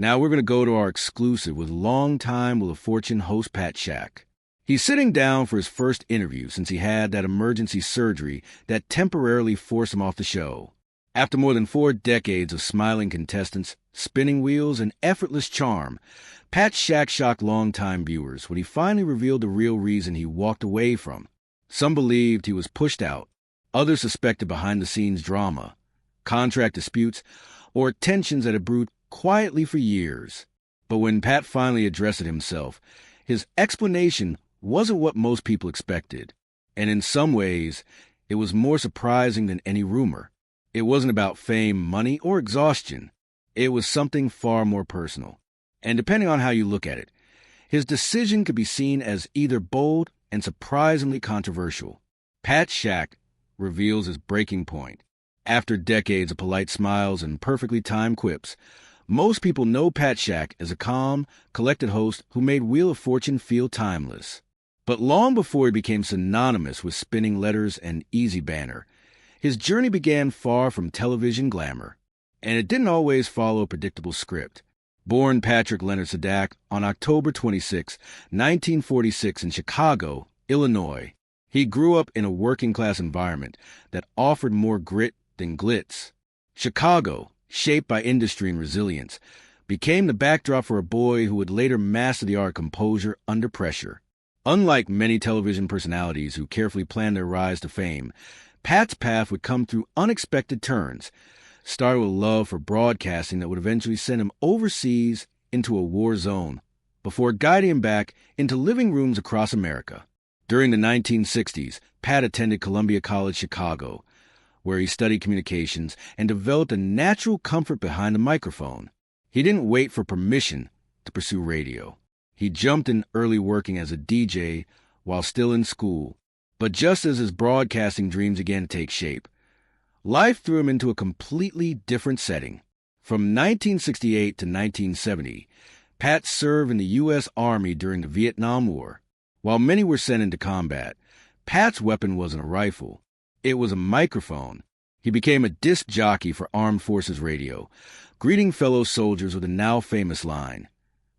Now we're going to go to our exclusive with longtime Wheel of Fortune host Pat Sajak. He's sitting down for his first interview since he had that emergency surgery that temporarily forced him off the show. After more than 4 decades of smiling contestants, spinning wheels, and effortless charm, Pat Sajak shocked longtime viewers when he finally revealed the real reason he walked away from. Some believed he was pushed out. Others suspected behind-the-scenes drama, contract disputes, or tensions that had brewed quietly for years. But when Pat finally addressed it himself, his explanation wasn't what most people expected. And in some ways, it was more surprising than any rumor. It wasn't about fame, money, or exhaustion. It was something far more personal. And depending on how you look at it, his decision could be seen as either bold and surprisingly controversial. Pat Sajak reveals his breaking point. After decades of polite smiles and perfectly timed quips, most people know Pat Sajak as a calm, collected host who made Wheel of Fortune feel timeless. But long before he became synonymous with spinning letters and easy banner, his journey began far from television glamour. And it didn't always follow a predictable script. Born Patrick Leonard Sajak on October 26, 1946 in Chicago, Illinois, he grew up in a working-class environment that offered more grit than glitz. Chicago, shaped by industry and resilience, became the backdrop for a boy who would later master the art of composure under pressure. Unlike many television personalities who carefully planned their rise to fame, Pat's path would come through unexpected turns, started with a love for broadcasting that would eventually send him overseas into a war zone, before guiding him back into living rooms across America. During the 1960s, Pat attended Columbia College Chicago, where he studied communications and developed a natural comfort behind the microphone. He didn't wait for permission to pursue radio. He jumped in early working as a DJ while still in school. But just as his broadcasting dreams began to take shape, life threw him into a completely different setting. From 1968 to 1970, Pat served in the U.S. Army during the Vietnam War. While many were sent into combat, Pat's weapon wasn't a rifle. It was a microphone. He became a disc jockey for Armed Forces Radio, greeting fellow soldiers with the now famous line,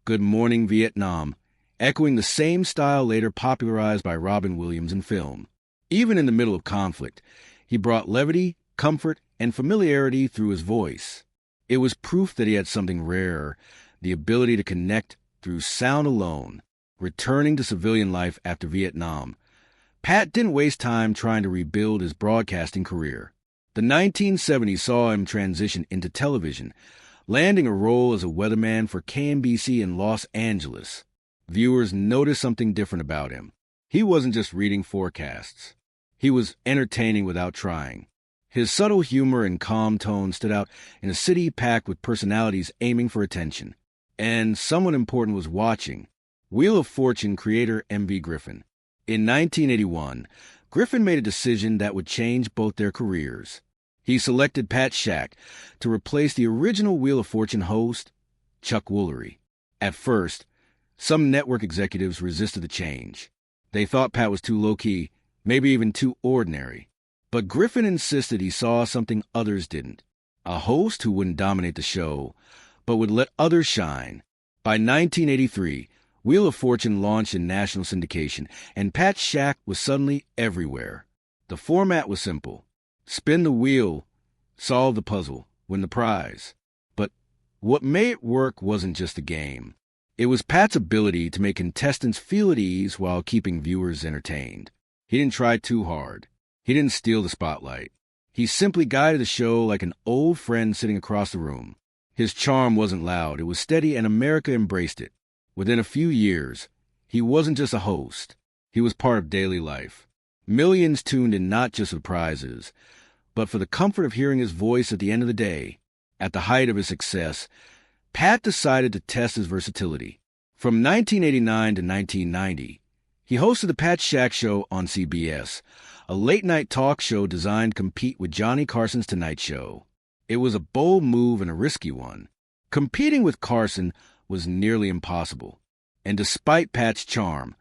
"Good morning, Vietnam," echoing the same style later popularized by Robin Williams in film. Even in the middle of conflict, he brought levity, comfort, and familiarity through his voice. It was proof that he had something rare, the ability to connect through sound alone. Returning to civilian life after Vietnam, Pat didn't waste time trying to rebuild his broadcasting career. The 1970s saw him transition into television, landing a role as a weatherman for KMBC in Los Angeles. Viewers noticed something different about him. He wasn't just reading forecasts. He was entertaining without trying. His subtle humor and calm tone stood out in a city packed with personalities aiming for attention. And someone important was watching. Wheel of Fortune creator M.V. Griffin. In 1981, Griffin made a decision that would change both their careers. He selected Pat Sajak to replace the original Wheel of Fortune host, Chuck Woolery. At first, some network executives resisted the change. They thought Pat was too low-key, maybe even too ordinary. But Griffin insisted he saw something others didn't. A host who wouldn't dominate the show, but would let others shine. By 1983, Wheel of Fortune launched in national syndication, and Pat Sajak was suddenly everywhere. The format was simple. Spin the wheel, solve the puzzle, win the prize. But what made it work wasn't just a game. It was Pat's ability to make contestants feel at ease while keeping viewers entertained. He didn't try too hard. He didn't steal the spotlight. He simply guided the show like an old friend sitting across the room. His charm wasn't loud. It was steady, and America embraced it. Within a few years, he wasn't just a host. He was part of daily life. Millions tuned in not just for prizes, but for the comfort of hearing his voice at the end of the day. At the height of his success, Pat decided to test his versatility. From 1989 to 1990, he hosted the Pat Sajak Show on CBS, a late-night talk show designed to compete with Johnny Carson's Tonight Show. It was a bold move and a risky one. Competing with Carson was nearly impossible, and despite Pat's charm,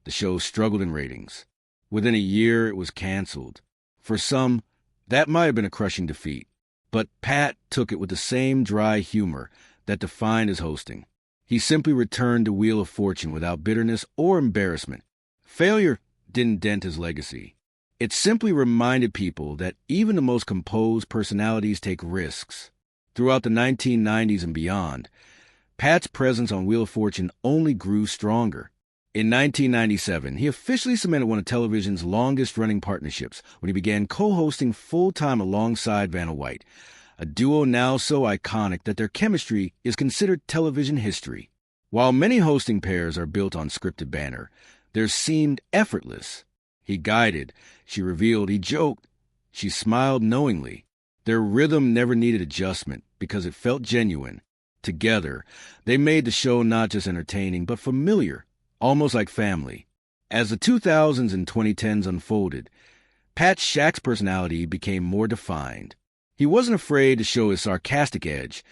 the show struggled in ratings. Within a year, it was canceled. For some, that might have been a crushing defeat, but Pat took it with the same dry humor that defined his hosting. He simply returned to Wheel of Fortune without bitterness or embarrassment. Failure didn't dent his legacy. It simply reminded people that even the most composed personalities take risks. Throughout the 1990s and beyond, Pat's presence on Wheel of Fortune only grew stronger. In 1997, he officially cemented one of television's longest-running partnerships when he began co-hosting full-time alongside Vanna White, a duo now so iconic that their chemistry is considered television history. While many hosting pairs are built on scripted banter, theirs seemed effortless. He guided, she revealed, he joked, she smiled knowingly. Their rhythm never needed adjustment because it felt genuine. Together, they made the show not just entertaining, but familiar, almost like family. As the 2000s and 2010s unfolded, Pat Sajak's personality became more defined. He wasn't afraid to show his sarcastic edge,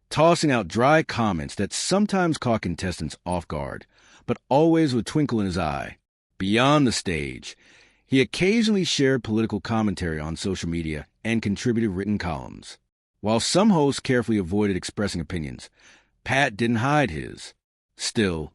tossing out dry comments that sometimes caught contestants off guard, but always with a twinkle in his eye. Beyond the stage, he occasionally shared political commentary on social media and contributed written columns. While some hosts carefully avoided expressing opinions, Pat didn't hide his. Still,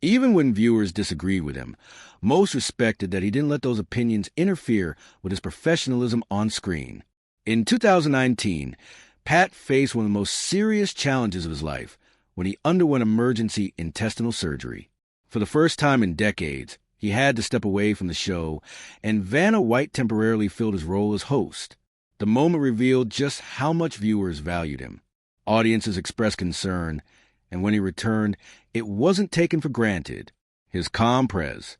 even when viewers disagreed with him, most respected that he didn't let those opinions interfere with his professionalism on screen. In 2019, Pat faced one of the most serious challenges of his life when he underwent emergency intestinal surgery. For the first time in decades, he had to step away from the show, and Vanna White temporarily filled his role as host. The moment revealed just how much viewers valued him. Audiences expressed concern, and when he returned, it wasn't taken for granted. His calm presence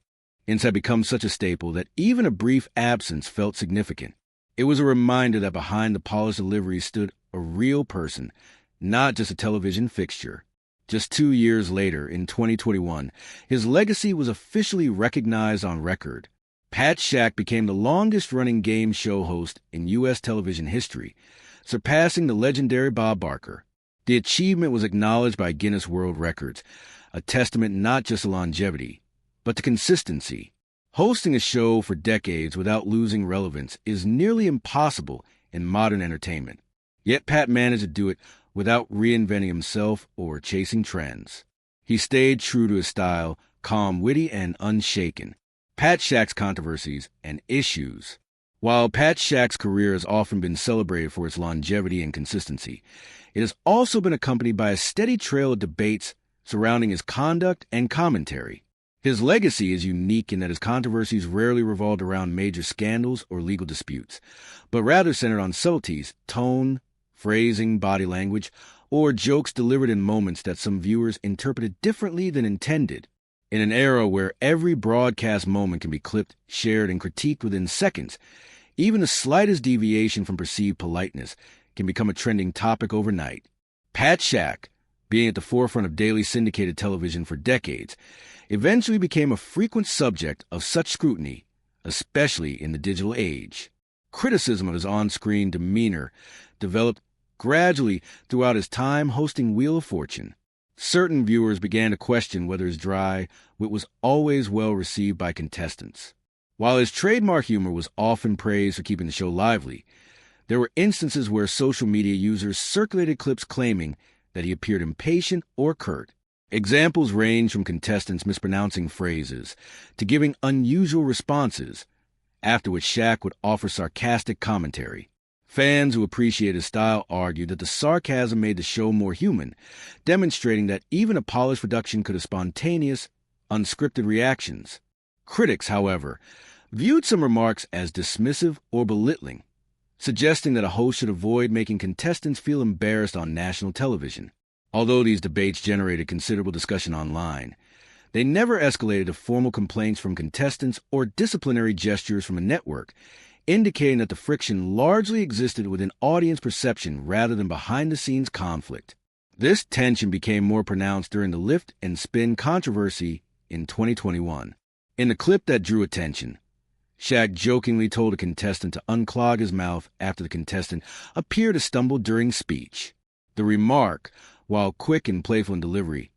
had become such a staple that even a brief absence felt significant. It was a reminder that behind the polished delivery stood a real person, not just a television fixture. Just 2 years later, in 2021, his legacy was officially recognized on record. Pat Sajak became the longest-running game show host in U.S. television history, surpassing the legendary Bob Barker. The achievement was acknowledged by Guinness World Records, a testament not just to longevity, but to consistency. Hosting a show for decades without losing relevance is nearly impossible in modern entertainment. Yet Pat managed to do it without reinventing himself or chasing trends. He stayed true to his style, calm, witty, and unshaken. Pat Sajak's controversies and issues. While Pat Sajak's career has often been celebrated for its longevity and consistency, it has also been accompanied by a steady trail of debates surrounding his conduct and commentary. His legacy is unique in that his controversies rarely revolved around major scandals or legal disputes, but rather centered on subtleties, tone, phrasing, body language, or jokes delivered in moments that some viewers interpreted differently than intended. In an era where every broadcast moment can be clipped, shared, and critiqued within seconds, even the slightest deviation from perceived politeness can become a trending topic overnight. Pat Sajak, being at the forefront of daily syndicated television for decades, eventually became a frequent subject of such scrutiny, especially in the digital age. Criticism of his on-screen demeanor developed gradually throughout his time hosting Wheel of Fortune. Certain viewers began to question whether his dry wit was always well received by contestants. While his trademark humor was often praised for keeping the show lively, there were instances where social media users circulated clips claiming that he appeared impatient or curt. Examples range from contestants mispronouncing phrases to giving unusual responses, after which Sajak would offer sarcastic commentary. Fans who appreciate his style argued that the sarcasm made the show more human, demonstrating that even a polished production could have spontaneous, unscripted reactions. Critics, however, viewed some remarks as dismissive or belittling, suggesting that a host should avoid making contestants feel embarrassed on national television. Although these debates generated considerable discussion online, they never escalated to formal complaints from contestants or disciplinary gestures from a network, indicating that the friction largely existed within audience perception rather than behind-the-scenes conflict. This tension became more pronounced during the lift and spin controversy in 2021. In the clip that drew attention, Sajak jokingly told a contestant to unclog his mouth after the contestant appeared to stumble during speech. The remark, while quick and playful in delivery,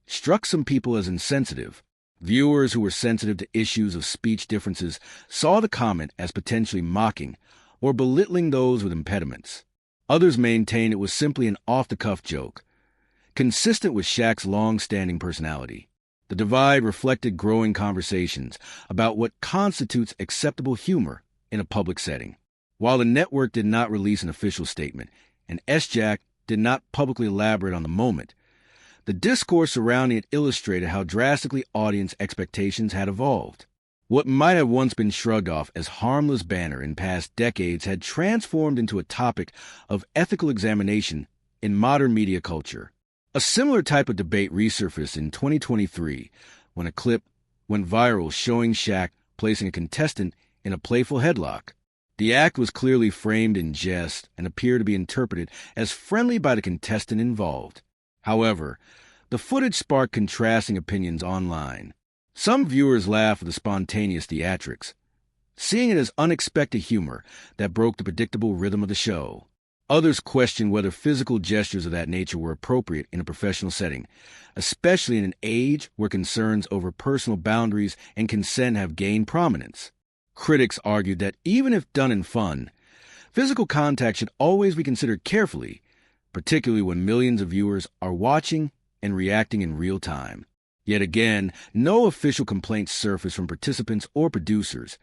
struck some people as insensitive. Viewers who were sensitive to issues of speech differences saw the comment as potentially mocking or belittling those with impediments. Others maintained it was simply an off-the-cuff joke, Consistent with Shaq's long-standing personality, the divide reflected growing conversations about what constitutes acceptable humor in a public setting. While the network did not release an official statement, and Sajak did not publicly elaborate on the moment, the discourse surrounding it illustrated how drastically audience expectations had evolved. What might have once been shrugged off as harmless banter in past decades had transformed into a topic of ethical examination in modern media culture. A similar type of debate resurfaced in 2023 when a clip went viral showing Shaq placing a contestant in a playful headlock. The act was clearly framed in jest and appeared to be interpreted as friendly by the contestant involved. However, the footage sparked contrasting opinions online. Some viewers laughed at the spontaneous theatrics, seeing it as unexpected humor that broke the predictable rhythm of the show. Others questioned whether physical gestures of that nature were appropriate in a professional setting, especially in an age where concerns over personal boundaries and consent have gained prominence. Critics argued that even if done in fun, physical contact should always be considered carefully, particularly when millions of viewers are watching and reacting in real time. Yet again, no official complaints surfaced from participants or producers,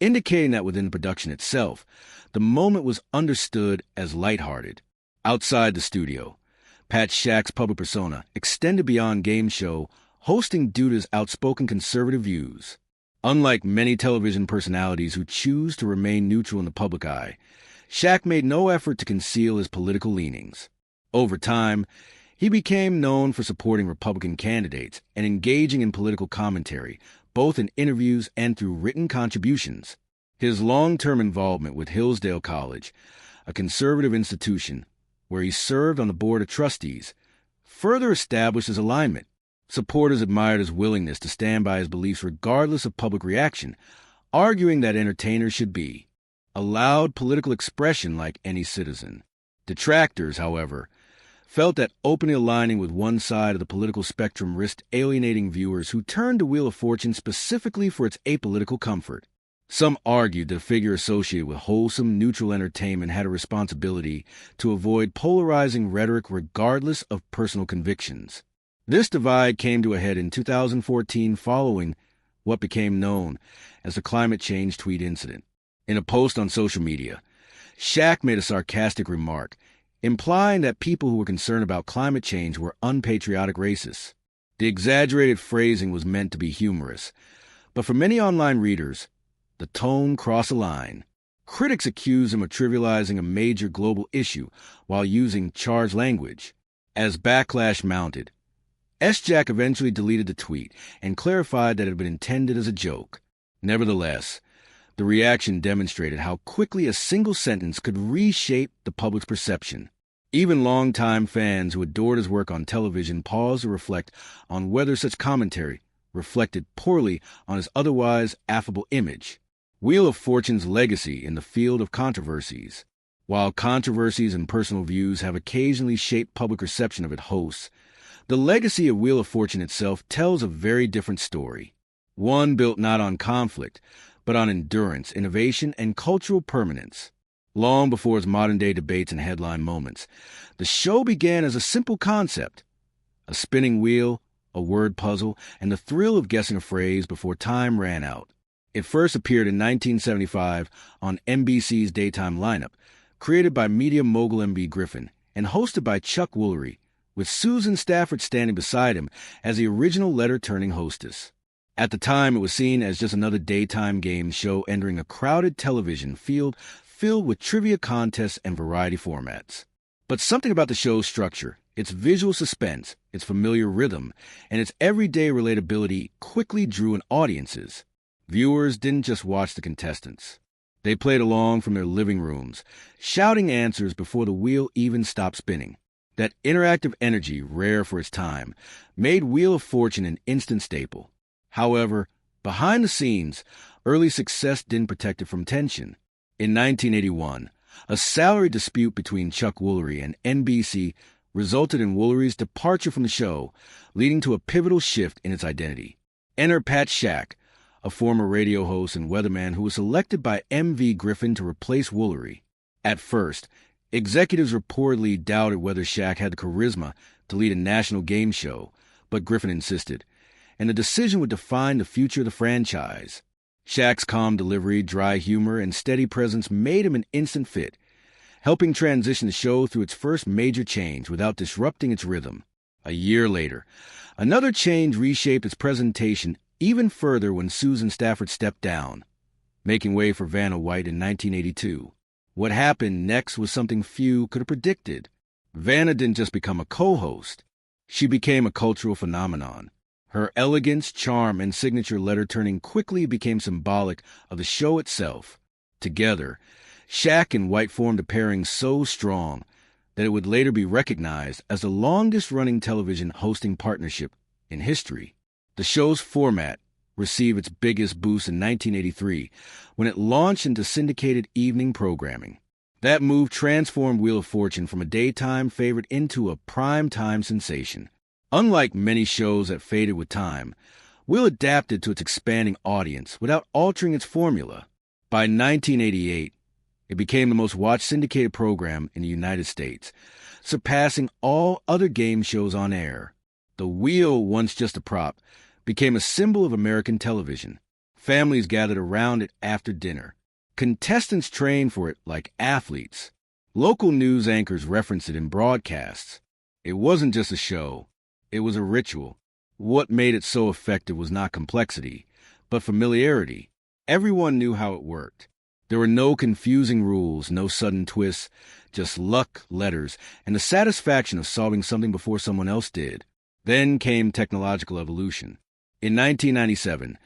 indicating that within the production itself, the moment was understood as lighthearted. Outside the studio, Pat Sajak's public persona extended beyond game show hosting due to his outspoken conservative views. Unlike many television personalities who choose to remain neutral in the public eye, Shaq made no effort to conceal his political leanings. Over time, he became known for supporting Republican candidates and engaging in political commentary, both in interviews and through written contributions. His long-term involvement with Hillsdale College, a conservative institution where he served on the board of trustees, further established his alignment. Supporters admired his willingness to stand by his beliefs regardless of public reaction, arguing that entertainers should be allowed political expression like any citizen. Detractors, however, felt that openly aligning with one side of the political spectrum risked alienating viewers who turned to Wheel of Fortune specifically for its apolitical comfort. Some argued that a figure associated with wholesome, neutral entertainment had a responsibility to avoid polarizing rhetoric regardless of personal convictions. This divide came to a head in 2014 following what became known as the climate change tweet incident. In a post on social media, Shaq made a sarcastic remark, implying that people who were concerned about climate change were unpatriotic racists. The exaggerated phrasing was meant to be humorous, but for many online readers, the tone crossed a line. Critics accused him of trivializing a major global issue while using charged language. As backlash mounted, Sajak eventually deleted the tweet and clarified that it had been intended as a joke. Nevertheless, the reaction demonstrated how quickly a single sentence could reshape the public's perception. Even longtime fans who adored his work on television paused to reflect on whether such commentary reflected poorly on his otherwise affable image. Wheel of Fortune's legacy in the field of controversies. While controversies and personal views have occasionally shaped public reception of its hosts, the legacy of Wheel of Fortune itself tells a very different story. One built not on conflict, but on endurance, innovation, and cultural permanence. Long before its modern-day debates and headline moments, the show began as a simple concept: a spinning wheel, a word puzzle, and the thrill of guessing a phrase before time ran out. It first appeared in 1975 on NBC's daytime lineup, created by media mogul M.V. Griffin, and hosted by Chuck Woolery, with Susan Stafford standing beside him as the original letter-turning hostess. At the time, it was seen as just another daytime game show entering a crowded television field filled with trivia contests and variety formats. But something about the show's structure, its visual suspense, its familiar rhythm, and its everyday relatability quickly drew in audiences. Viewers didn't just watch the contestants. They played along from their living rooms, shouting answers before the wheel even stopped spinning. That interactive energy, rare for its time, made Wheel of Fortune an instant staple. However, behind the scenes, early success didn't protect it from tension. In 1981, a salary dispute between Chuck Woolery and NBC resulted in Woolery's departure from the show, leading to a pivotal shift in its identity. Enter Pat Sajak, a former radio host and weatherman who was selected by M.V. Griffin to replace Woolery. At first, executives reportedly doubted whether Shaq had the charisma to lead a national game show, but Griffin insisted, and the decision would define the future of the franchise. Shaq's calm delivery, dry humor, and steady presence made him an instant fit, helping transition the show through its first major change without disrupting its rhythm. A year later, another change reshaped its presentation even further when Susan Stafford stepped down, making way for Vanna White in 1982. What happened next was something few could have predicted. Vanna didn't just become a co-host. She became a cultural phenomenon. Her elegance, charm, and signature letter-turning quickly became symbolic of the show itself. Together, Shaq and White formed a pairing so strong that it would later be recognized as the longest-running television hosting partnership in history. The show's format received its biggest boost in 1983 when it launched into syndicated evening programming. That move transformed Wheel of Fortune from a daytime favorite into a prime-time sensation. Unlike many shows that faded with time, Wheel adapted to its expanding audience without altering its formula. By 1988, it became the most watched syndicated program in the United States, surpassing all other game shows on air. The wheel, once just a prop, became a symbol of American television. Families gathered around it after dinner. Contestants trained for it like athletes. Local news anchors referenced it in broadcasts. It wasn't just a show. It was a ritual. What made it so effective was not complexity, but familiarity. Everyone knew how it worked. There were no confusing rules, no sudden twists, just luck, letters, and the satisfaction of solving something before someone else did. Then came technological evolution. In 1997,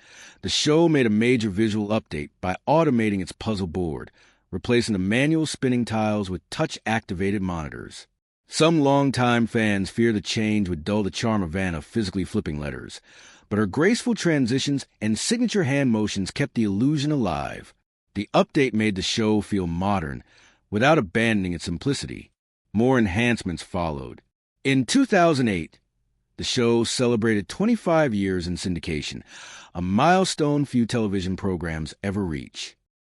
the show made a major visual update by automating its puzzle board, replacing the manual spinning tiles with touch-activated monitors. Some longtime fans fear the change would dull the charm of Vanna physically flipping letters, but her graceful transitions and signature hand motions kept the illusion alive. The update made the show feel modern, without abandoning its simplicity. More enhancements followed. In 2008, the show celebrated 25 years in syndication, a milestone few television programs ever reach.